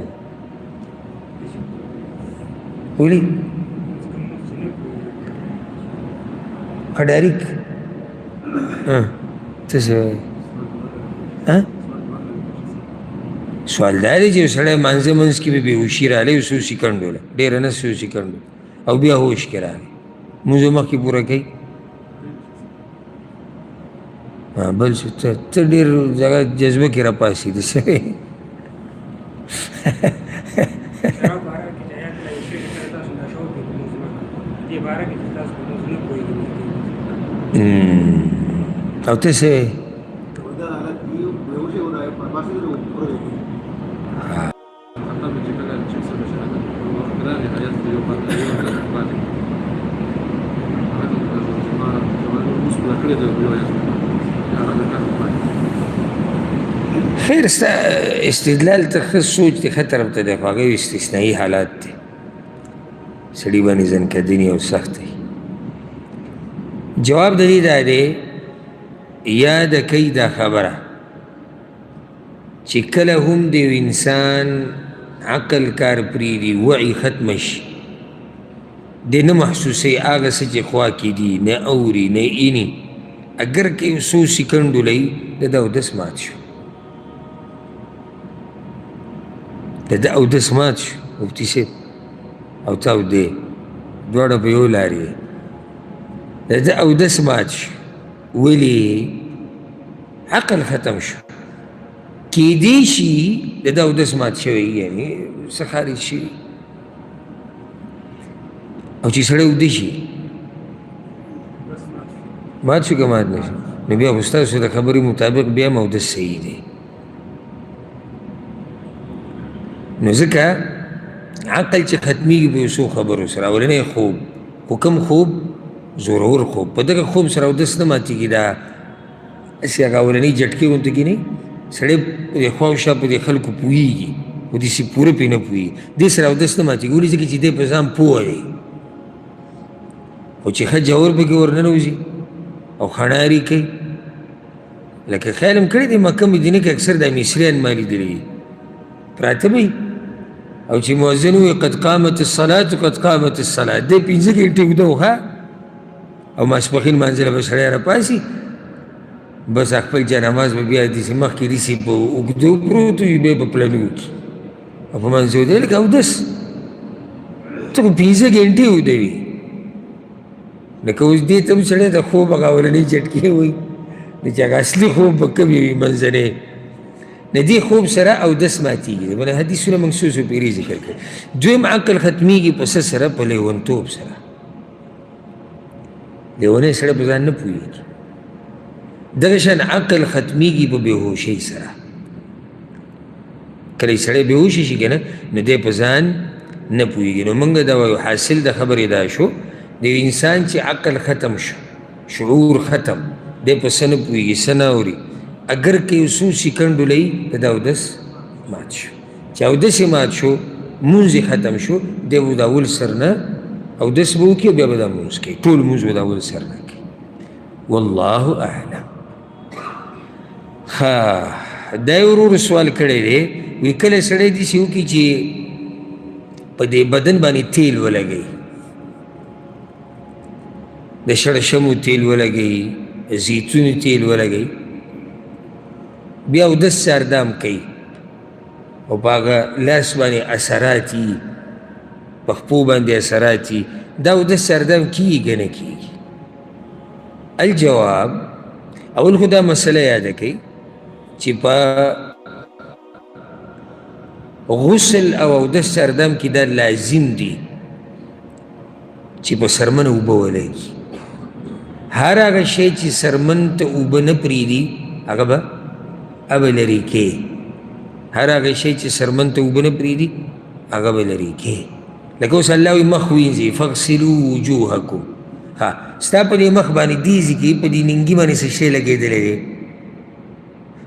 ولي خډاریک څه څه وایې؟ سوال دا دی چې یو سړی مانځه منځ کې به بېهوشي راغلی یو څو سیکنډو له، ډېره نه څو سیکنډو، او بیا هوش کې راغلی، مونځ مخکې پوره کوي. بل څه ته ډېر جګه جذبه کې راپاڅېدې سړی. او ته څه خیر ستا استدلال ته ښه سوچ دی، ښه طرف ته دی، خو هغه استثنایي حالات دی، سړي باندې ځنکدنې او سخت دی. جواب د دې دا دی یاده کوي دا خبره چې کله هم د یو انسان عقل کار پرېږدي، وعي ختمه شي، دی نه محسوسوي هغه څه چې خوا کې دي، نه اوري نه ایني، اگر که یو څو سیکنډو لهی د ده اودس مات شو، د ده اودس مات شو، مفتي صاحب او تا او دی دواړه په یو لار یې، د ده اودس مات شو. ولې؟ عقل ختم شو. کیدی شي د ده اودس مات شوی، یعنې څه خارج شوي، او چې سړی اوده شي مات شو که مات نه شو، نو بیا خو ستاسو د خبرې مطابق بیا هم اودس صحیح دی. نو ځکه عقل چې ختمیږي په یو څو خبرو سره، اولنی خوب خو کوم خوب زورور خوب په دغه خوب سره اودس نه ماتېږي دا هسې هغه اولنۍ جټکې غوندې کې نه سړی په دې خوا او شا په دې خلکو پوهېږي خو داسې پوره پرې نه پوهېږي دې سره اودس نه ماتېږي ولې ځکه چې دی په ځان پوهه دی خو چې ښه جوور پکې ورننوځي او خڼاري کوي لکه خیال هم کړی دی مکه مدینه کې اکثر دا مصریان ما لیدلي دي پراته به او چې مؤذن ووایي قد قامت الصلاة قد قامت الصلاة دی 5 ګنټې اوږده و ښه او ماسپښین لمانځه له به سړی راپاسي بس خپل جانماز به بیا داسې مخکې ریسي په اوږدو پروت وي بیا په پلنو کې او په منځ دی لکه اودس ته خو 5 ګنټې اوږده وي لکه اوس دې ته هم سړی د خوب هغه اولنۍ جټکې وایي نو چې هغه اصلي خوب به کمې وي منځنی د دې خوب سره اودس ماتېږي بله حدیثونه موږ څو پیرې ذکر کړي دویم عقل ختمیږي په څه سره په لیونتوب سره لیونی سړی په ځان نه پوهېږي دغه شان عقل ختمیږي په بېهوشۍ سره کله چې سړی بېهوشي شي که نه نو دی په ځان نه پوهېږي نو موږ دا وایو حاصل د خبرې دا شو د یو انسان چې عقل ختم شو شعور ختم دی په څه نه پوهېږي څه نه اوري اگر که یو څو سیکنډو لګي د ده اودس مات شو چې اودس یې مات شو مونځ یې ختم شو دی به د اول سر نه اودس به وکړي او بیا به دا مونځ کوي ټول مونځ به د اول سر نه کوي والله اعلم ها دا یو ورور سوال کړی دی وایي کله سړی داسې وکړي چې په دې بدن باندې تیل ولګوي د شړشمو تیل ولګوي زیتونو تیل ولګوي بیا اودس سردام کوي او په هغه لاس باندې اثرات یي په خپو باندې اثرات یي دا اودس سردام کیږي که نه کیږي الجواب اول خو دا مسله یاده کوي چې په غسل او اودس سردام کې دا لازم دي چې په سرمنه اوبه ولګي هر هغه شی چې سرمن ته اوبه نه پرېږدي هغه به لرې کې هر هغه شی چې سرمن ته اوبه نه پرېږدي هغه به لرې کې لکه اوس الله وایي مخ وینځئ فاغسلوا وجوهکم ها ستا په دې مخ باندې دې ځای کې په دې ننګي باندې څه شی لګېدلی دی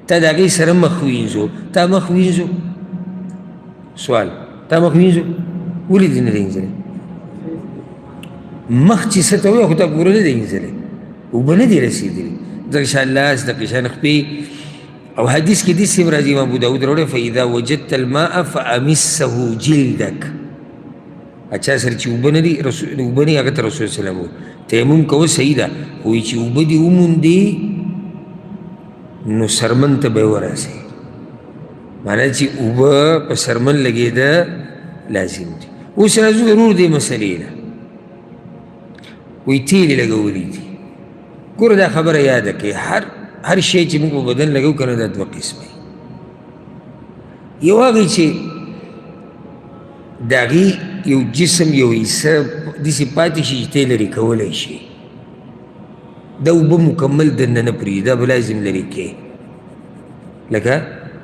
تا د هغې سره مخ وینځو تا مخ وینځو سوال تا مخ وینځو ولې دې نه دی وینځلی مخ چې څه ته وایي خو تا پوره نه دی وینځلی اوبه نه دي رسېدلي دغه شان لاس دغه شان خپې او حدیث کې داسې هم راځي امام ابو داود راوړی فاذا وجدت الماء فامسه جلدک اچھا سره چې اوبه نه دي اوبه نه هغه ته رسول سلام وایي تیمم کوه صحیح ده خو وایي چې اوبه دې وموندې نو سرمن ته به یې ورسئ معنی چې اوبه په سرمن لګېده لازم دي اوس راځو ضرور دې مسلې ده وایي تیل یې لګولی دي ګوره دا خبره یاده کړئ هر شی چې موږ په بدن لګو که نه دا 2 قسمه یو هغې چې د هغې یو جسم یو حصه داسې پاتې شي چې ته یې لرې کولی شي دا اوبه مکمل دننه نه پرېږدي دا به لازم لرې کې لکه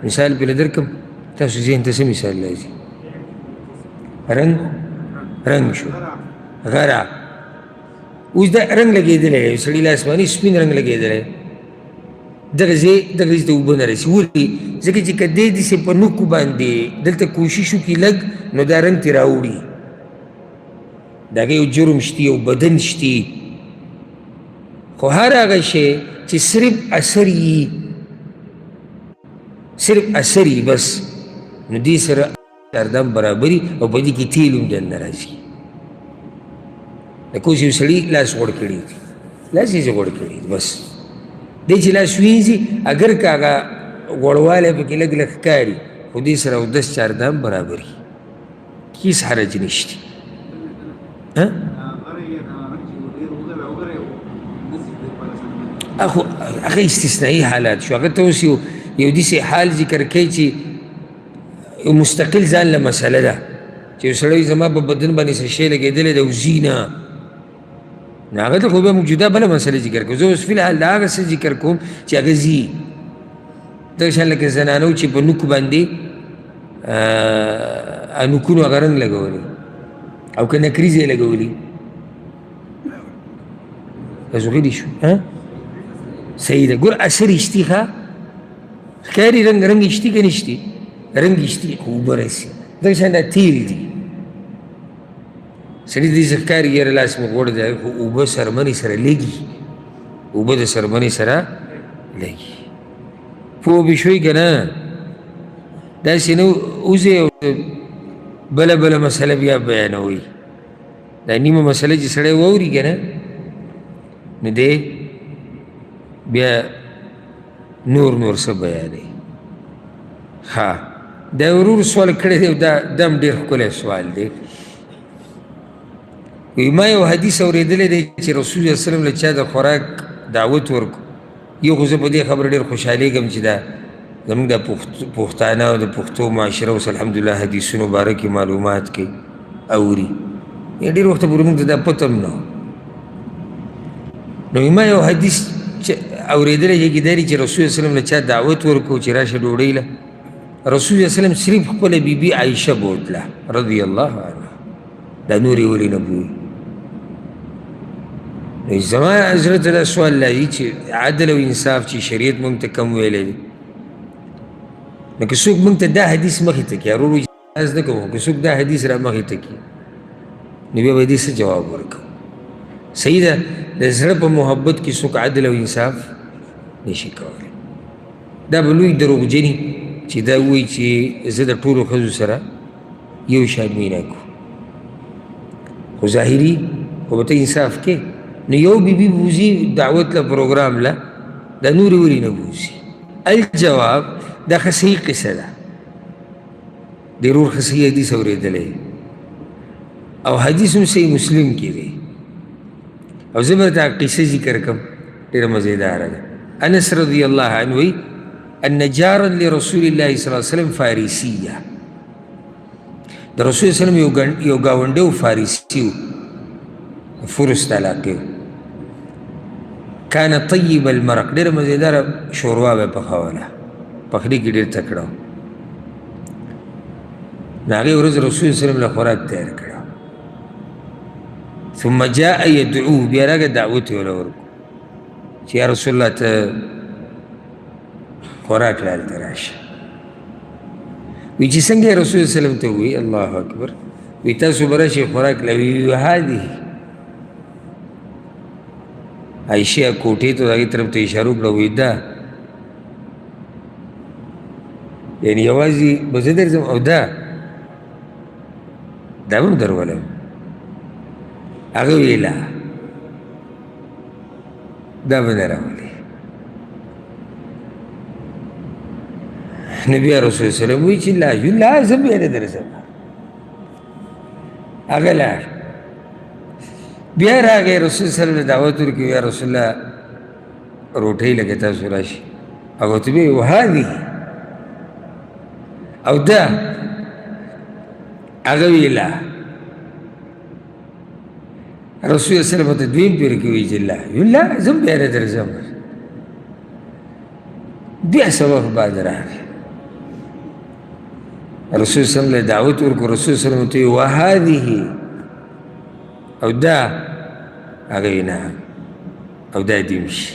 مثال پرې درکړم تاسو ذهن ته څه مثال راځي رنګ شو غره اوس دا رنګ لګېدلی دی سړي لاس باندې سپین رنګ لګېدلی دغه ځای ته اوبه نه رسي ولې ځکه چې که دی داسې په نوکو باندې دلته کوشش وکړي لږ نو دا رنګ ترې راوړي د هغې یو جرم شتي یو بدن شتي خو هر هغه شی چې صرف اثر یي بس نو دې سره سردام برابري او په دې کې تیل هم دننه راځي لکه اوس یو سړي لاس غوړ کړي دي لاس یې غوړ کړي دي بس دی چې لاس وینځي اگر که هغه غوړوالی پکې لږ لږ ښکاري خو دې سره اودس چاردام برابري هېڅ حرج نشته هغه استثنایي حالات شو هغه ته اوس یو داسې حال ذکر کوي چې یو مستقل ځان له مسله ده چې یو سړی زما په بدن باندې څه شی لګېدلی ده وځي نه نو هغه ته خو بیا موږ جدا بله مسله ذکر کوو زه اوس فلحال د هغه څه ذکر کوم چې هغه ځي دغه شان لکه زنانو چې په نوکو باندې نوکونو هغه رنګ لګولی او که نکریز یې لګولی از غلی شو صحیح ده. ګور اثر اشتي ښه ښکاري رنګ اشتي که نشتي رنګ اشتي خو اوبه راسي دغه شان دا تیل دي سړي دې څه ښکاري یاره لاس مې غوړ دی خو اوبه سرمنې سره لګي اوبه د سرمنې سره لګي پوه به شوي که نه داسې نه وځئ او بله مسله بیا بیانوئ دا نیمه مسله چې سړی واوري که نه نو دی بیا نور څه بیانوي ها دا ورور سوال کړی دی دا هم ډېر ښکلی سوال دی وی ما یو حدیث اورېدلی دی چې رسول الله وسلم له چا د خوراک دعوت ورکو یو خو زه په دې خبره ډېر خوشحالېږم چې دا زموږ د پښتانه او د پښتو معاشره اوس الحمدلله حدیثونو باره کې معلومات کوي اوري ډېر وخته پورې موږ ته دا پته هم نه وه نو ما یو حدیث اورېدلی چې دا چې رسول الله وسلم له چا دعوت ورکو چې راشه ډوډۍ له رسول الله وسلم صرف خپله بیبي عایشه بوتله رضی الله عنها دا نورې ولې نه بوي نو زما حضرت دا سوال لري چې عدل او انصاف چې شریعت موږ ته کم ویلی دی نو که څوک موږ ته دا حدیث مخې ته کړي ورور اجازه نه کوم که څوک دا حدیث را مخې ته کړي نو بیا به دې څه جواب ورکړو صحیح ده د زړه په محبت کې څوک عدل او انصاف نشي کولی دا به لوی دروغجني چې دا ووایي چې زه د ټولو ښځو سره یو شان مینه کوم خو ظاهري خو به ته انصاف کې نو یو بیبي بوځي دعوت له پروګرام له دا نورې ولې نه بوځي الجواب دا ښه صحیح قصه ده ډېر ور ښه صحیح حدیث اورېدلی او حدیث هم صحیح مسلم کې دی او زه به دا قصه ذکر کړم ډېره مزېداره ده انس رضی الله عنه وایي ان جارا لرسول الله صلی الله علیه وسلم فارسیه د رسول وسلم یو ګاونډی و فارسي و فرس د علاقې و کان طیب المرق ډېره مزېداره شوروا به یې پخوله پخلي کې ډېر تکړه و نو هغې ورځ رسول وسلم له خوراک تیار کړه ثم جاء يدعوه بیا راغی دعوت یې وله ورکړو چې یا رسول الله ته خوراک له هلته راشه وی چې څنګه یې رسول وسلم ته ووایي الله اکبر وی تاسو به راشئ خوراک له وی هذه عایشې کوټې ته د هغې طرف ته اشاره وکړه وی دا یعنې یوازې به زه درځم او دا به هم درولم هغه وی لا دا به نه راولې نبی رسول وسلم وی چې لا زه بیا نه درځم هغه لاړ بیا راغی رسول وسلم دعوت ورکړي یا رسول الله روټۍ لګې تاسو راشي هغه ورته ویې وهذه او دا هغه وی لا رسول وسلم ته دویم پیر کې وی چې لا زه بیا نه درځم بیا څه وخت بعد راغی رسول وسلم له دعوت ورکړو رسول وسلم ته وی وهذه او دا هغه نعم او دا دیمشي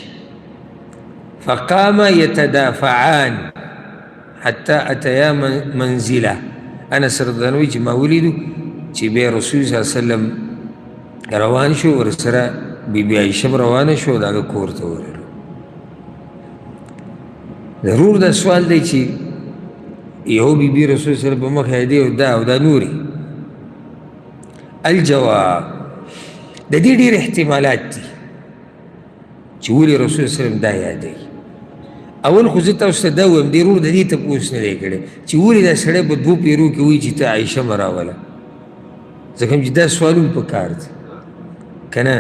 فقام يتدافعان حتى اتيا منزله انس رضی الله عنه چې ما ولیدو چې بیا رسول صلی الله علیه وسلم روان شو ورسره بیبي عایشه روانه شو د هغه کور ته ورغلو ضرور دا سوال دی چې یو بیبي رسول صلی الله علیه وسلم په مخ یې دی او دا نوري الجواب د دې ډېر احتمالات دي چې ولې رسول صلی الله علیه وسلم دا یادوي اول خو زه تاسو ته دا ووایم دې ورور د دې تپوس نه دی کړی چې ولې دا سړی په دوو پیرو کې وایي چې ته عایشه مه راوله ځکه چې دا سوالونه پکار دي که نه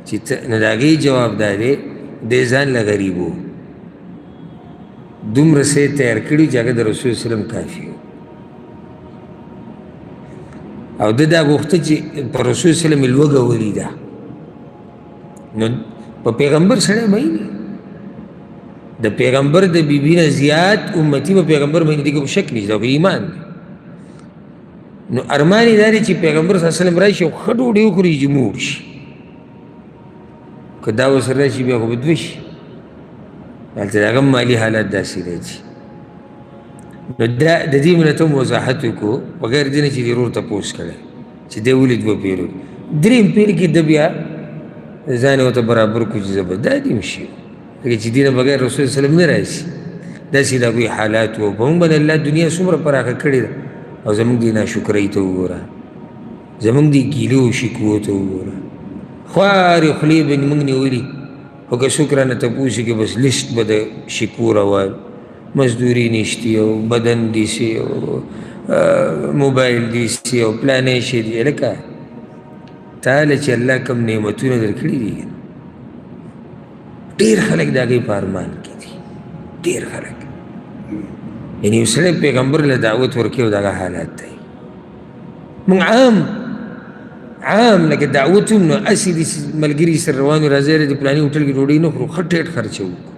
چې نو د هغې جواب دا دی دی ځان له غریب و دومره څه یې تیار کړي چې هغه د رسول وسلم کافي و او ده دا غوښته چې په رسول وسلم یې لوږه ولیده نو په پیغمبر سړی مین د پیغمبر د بیبي نه زیات امتي په پیغمبر باندې دې کې شک نشته او ایمان دی نو ارمان یې دا دی چې پیغمبر صلی الله علیه وسلم راشي او ښه ډوډۍ وخوري چې موړ شي که دا ورسره راشي بیا خو به دوه شي. هلته د هغه مالي حالات داسې دی نو دا د دې مې نه ته وضاحت وکړو بغیر دې نه چې دې ورور تپوس کړی چې دی ولې دوه پیرو درېم پیر کې ده بیا ځان یې ورته برابر کړو چې زه به دا دې هم شي لکه چې دې نه بغیر رسول وسلم نه راشي داسې د هغوی حالات وو په موږ باندې الله دنیا څومره پراخه کړې ده او زموږ دې ناشکرۍ ته وګوره زموږ دې ګیلو شکوو ته وګوره خوارې خولې به موږ نیولي خو که څوک رانه تپوس وکړي بس لیست به د شکو روان مزدوري نشتی او بدن دیسی او موبایل دیسی او پلانې شی دی لکه تاله چې الله کوم نعمتونه درکړي دي ډېر خلک د هغې په ارمان کې دي ډېر خلک یعنې یو سړی پیغمبر له دعوت ورکوي او د هغه حالات دی موږ عام لکه دعوت هم نو هسې د ملګري سره روان یو راځئ د پلاني هوټل کې ډوډۍ نه خورو ښه ټیټ خرچه وکړو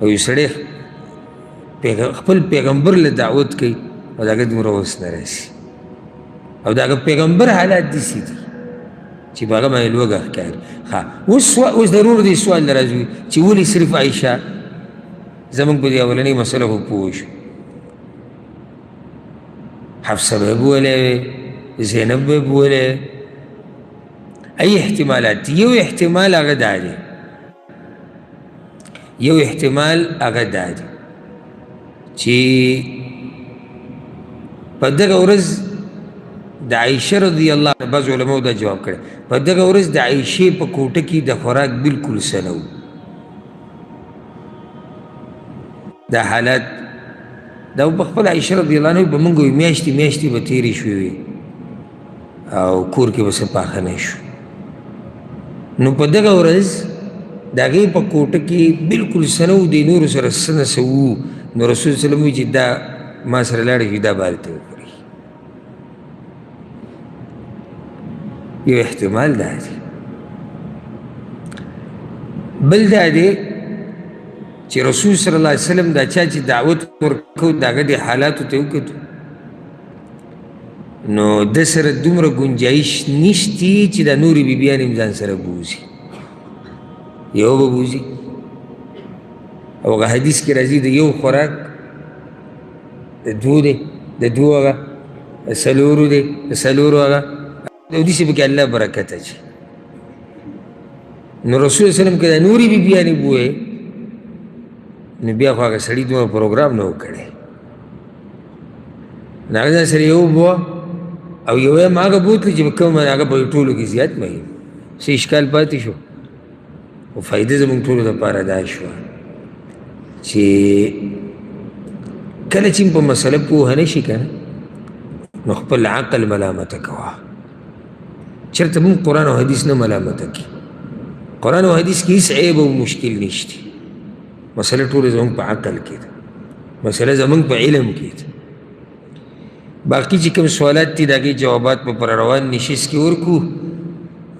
او یو سړی خپل پیغمبر له دعوت کوي او د هغه دومره وس نه راسي او د هغه پیغمبر حالات داسې دي چې په هغه باندې لوږه ښکاري اوس ضرور دی سوال نه راځي چې ولې صرف عایشه زموږ په دې اولنۍ مسله خو پوه شو حفصه به یې بولې زینب به یې بولې ای احتمالات یو احتمال هغه دا دی یو احتمال هغه دا دی چې په دغه ورځ د عایشه رضی الله عنها بعض علماو دا جواب کړی په دغه ورځ د عایشې په کوټه کې د خوراک بلکل څه نه و دا حالات دا په خپل عایشه رضی الله عنها به موږ وایو میاشتې میاشتې به تېرې شوې وي او کور کې به څه پاخه نه شو نو په دغه ورځ د هغې په کوټه کې بلکل څه نه و د نورو سره څه نه څه وو نو رسول وسلم وایي چې دا ما سره لاړې شي دا بارې ته وخوري یو احتمال دا دی بل دا دی چې رسول صلی الله علیه وسلم دا چا چې دعوت ورکو د هغه د حالاتو ته وکتو نو د سره دومره ګنجایش نشتی چې دا نورې بیبیانې هم ځان سره بوځي یو به بوځي او هغه حدیث کې راځي د یو خوراک د دوه دی د دوه هغه د څلورو دی د څلورو هغه او داسې پکې الله برکت اچي نو رسول وسلم که دا نورې بیبیانې بووې نو بیا خو هغه سړي دومره پروګرام نه و کړی نو هغه ځان سره یو بوه او یو هم هغه بوتلو چې په کوم هغه به ټولو کې زیات مهم څه اشکال پاتې شو خو فایده زموږ ټولو دپاره دا شوه چې کله چې په مسله پوهه نه شي که نه نو خپل عقل ملامته کوه چېرته موږ قرآن او حدیث نه ملامته کړي قرآن او حدیث کې هېڅ عیب او مشکل نشته مسله ټوله زموږ په عقل کې ده مسله زموږ په علم کې ده باقي چې کوم سوالات دي د هغې جوابات به پر روان نشست کې ورکو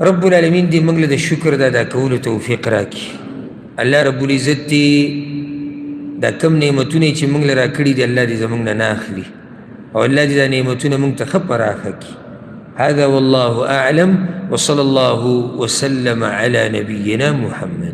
رب العالمین دې موږ له د شکر د ادا کولو توفیق راکړي الله رب العزت دې دا کم نعمتونه چې موږ له راکړي دي الله دې زموږ نه اخلي او الله دې دا نعمتونه موږ ته ښه پراخه کړي هذا والله أعلم وصلى الله وسلم على نبينا محمد